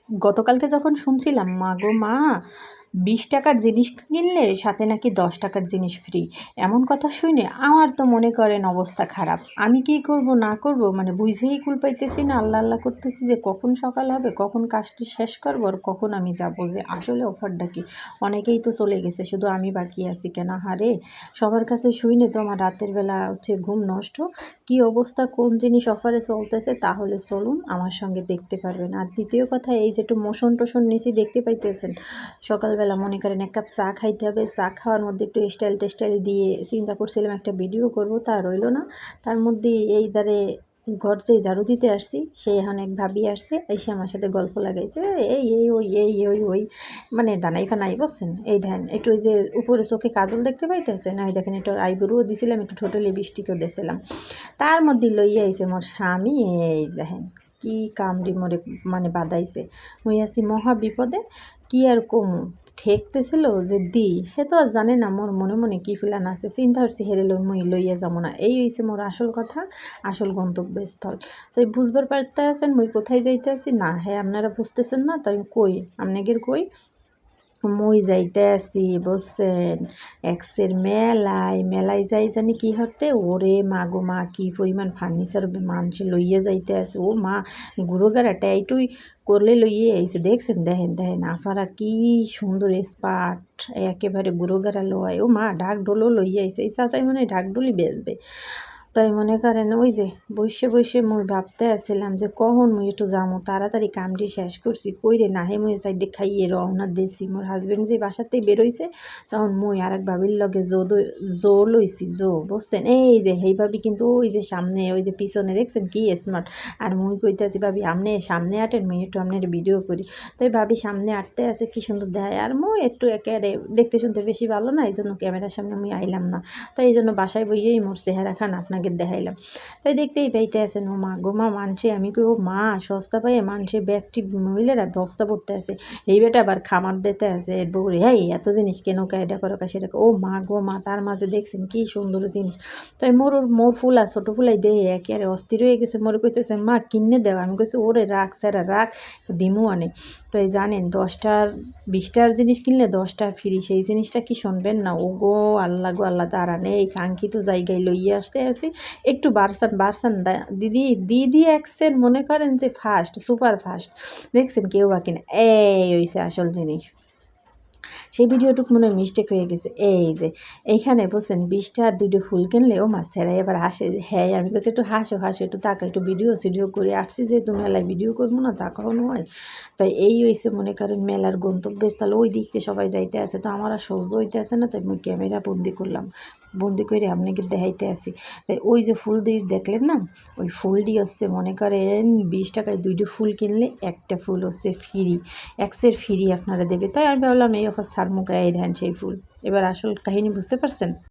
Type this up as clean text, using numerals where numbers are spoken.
গতকালকে যখন শুনছিলাম মা গো মা 20 টাকার জিনিস কিনলে সাথে নাকি 10 টাকার জিনিস ফ্রি, এমন কথা শুনে আমার তো মনে করেন অবস্থা খারাপ। আমি কি করব না করব মানে বুঝেই কুল পাইতেছি না, আল্লাহ আল্লাহ করতেছি যে কখন সকাল হবে, কখন কাজটি শেষ করবো আর কখন আমি যাব, যে আসলে অফারটা কি। অনেকেই তো চলে গেছে, শুধু আমি বাকি আছি কেন। হারে সবার কাছে শুইনে তো আমার রাতের বেলা ঘুম নষ্ট। কি অবস্থা, কোন জিনিস অফারে চলতেছে তাহলে চলুন আমার সঙ্গে দেখতে পারবেন। আর দ্বিতীয় কথা, এই যে একটু মোশন টোশন নিচে দেখতে পাইতেছেন, সকালবেলা মনে করেন এক কাপ চা খাইতে হবে, চা খাওয়ার মধ্যে একটু স্টাইল টেস্টাইল দিয়ে চিন্তা করছিলাম একটা ভিডিও করব, তা রইল না। তার মধ্যে এই ধারে ঘর যে ঝাড়ু দিতে আসছি, সে এখন এক ভাবি আসছে, এসে আমার সাথে গল্প লাগাইছে, এই এই ওই এই ওই ওই মানে দানাই ফানাই বসছেন। এই দেখেন একটু ওই যে উপরে চোখে কাজল দেখতে পাইতেছে না, এই দেখেন একটু আইব্রোও দিছিলাম, একটু ঠোঁটে লিপস্টিকও দিয়েছিলাম। তার মধ্যে লইয়া আইছে মোর স্বামী, এই দেখেন কি কামড়ি মরে মানে বাদাইছে। মুই আছি মহা বিপদে, কি আর কমু। ঠেকতেছিল যে দি হে তো আর জানে না মোর মনে মনে কি প্ল্যান আছে। চিন্তা করছি হেরে মুই লইয়া যাবো না। এই হইছে মোর আসল কথা, আসল গন্তব্যস্থল। তো বুঝবার পারতে আছেন মুই কোথায় যাইতে আছি না? হ্যাঁ আপনারা বুঝতেছেন না, তাই কই আপনাদের কই মুই যাইতে আছি বুঝছেন এক্সের মেলায়। মেলায় যাই জানি কি হতে, ওরে মা গো মা কি পরিমাণ ফার্নিচার মানুষ লইয়া যাইতে আছে। ও মা গুঁড়োগাড়া টাইটুই করলে লইয়ে আইছে, দেখছেন দেখেন দেখেন আফারা কি সুন্দর স্পাট, একেবারে গুঁড়োগাড়া লয়। ও মা ঢাক ঢোলও লইয়া আইছে, এই চাচাই মনে হয় ঢাক ঢোলই বেচবে। তাই মনে করেন ওই যে বসে বসে মুই ভাবতে আসছিলাম যে কখন মুই একটু যাবো, তাড়াতাড়ি কামটি শেষ করছি কইরে নাহে মুই সাইডে খাইয়ে রওনা দিয়েছি। মোর হাজবেন্ড যে বাসাতেই বেরোইছে, তখন মুই আর এক ভাবির লগে জো লইছি জো বুঝছেন। এই যে হেই ভাবি কিন্তু ওই যে সামনে ওই যে পিছনে দেখছেন কি স্মার্ট। আর মুই কইতেছি ভাবি আপনি সামনে আটেন, মুই একটু আপনার ভিডিও করি। তাই ভাবি সামনে আটতে আছে কি সুন্দর দেখায়, আর মুই একটু একেবারে দেখতে শুনতে বেশি ভালো না, এই জন্য ক্যামেরার সামনে মুই আইলাম না। তাই এই জন্য বাসায় বইয়েই মোর চেহারা খান আপনাকে দেখাইলাম। তাই দেখতেই পাইতে আছেন ও মা গো মা মানছে, আমি কই ও মা সস্তা পাইয়ে মানুষের ব্যক্তি মহিলারা বস্তা পড়তে আছে। এই বেটা আবার খামার দিতে আছে এর বউরে, হ্যাঁ এত জিনিস কেন এটা করো সেটা। ও মা গো মা তার মাঝে দেখছেন কি সুন্দর জিনিস। তাই মোর ফুলা ছোটো ফুলাই দেহে একেবারে অস্থির হয়ে গেছে। মোর কইতেছে মা কিনে দেওয়া, আমি কইছি ওরে রাখ স্যারা রাখ দিমু আনে। তো এই জানেন 10টার 20টার জিনিস কিনলে 10টা ফ্রি, সেই জিনিসটা কি শুনবেন না? ও গো আল্লাহ গো আল্লাহ, দাঁড়ান এই কাঙ্ক্ষিত জায়গায় লইয়ে আসতে আসি। একটু বাড়সান দিদি এক্সের মনে করেন যে ফাস্ট সুপার ফাস্ট, দেখছেন কেউ বাকি না। এই হইছে আসল জিনিস। সেই ভিডিওটুক মনে হয় মিস্টেক হয়ে গেছে। এই যে এইখানে বলছেন 20টা আর 2টো ফুল কিনলে ও মা সেরাই এবার হাসে, হ্যাঁ আমি কাছে একটু হাসো একটু তাকা একটু ভিডিও করে আসছি, যেহেতু মেলায় ভিডিও করবো না তা কখনো হয়। তাই এই হয়েছে মনে করেন মেলার গন্তব্যস্থল, ওই দিকতে সবাই যাইতে আছে, তো আমার আর সহ্য হইতে আছে না, তাই আমি ক্যামেরা বন্দি করলাম, বন্দি করে আপনাকে দেখাইতে আসি। তাই ওই যে ফুল দিয়ে দেখলেন না, ওই ফুলটি হচ্ছে মনে করেন 20 টাকায় 2টো ফুল কিনলে একটা ফুল হচ্ছে ফ্রি, এক্সের ফ্রি আপনারা দেবে। তাই আমি ভাবলাম এই অফার সারমুখা, এই দেন সেই ফুল। এবার আসল কাহিনী বুঝতে পারছেন?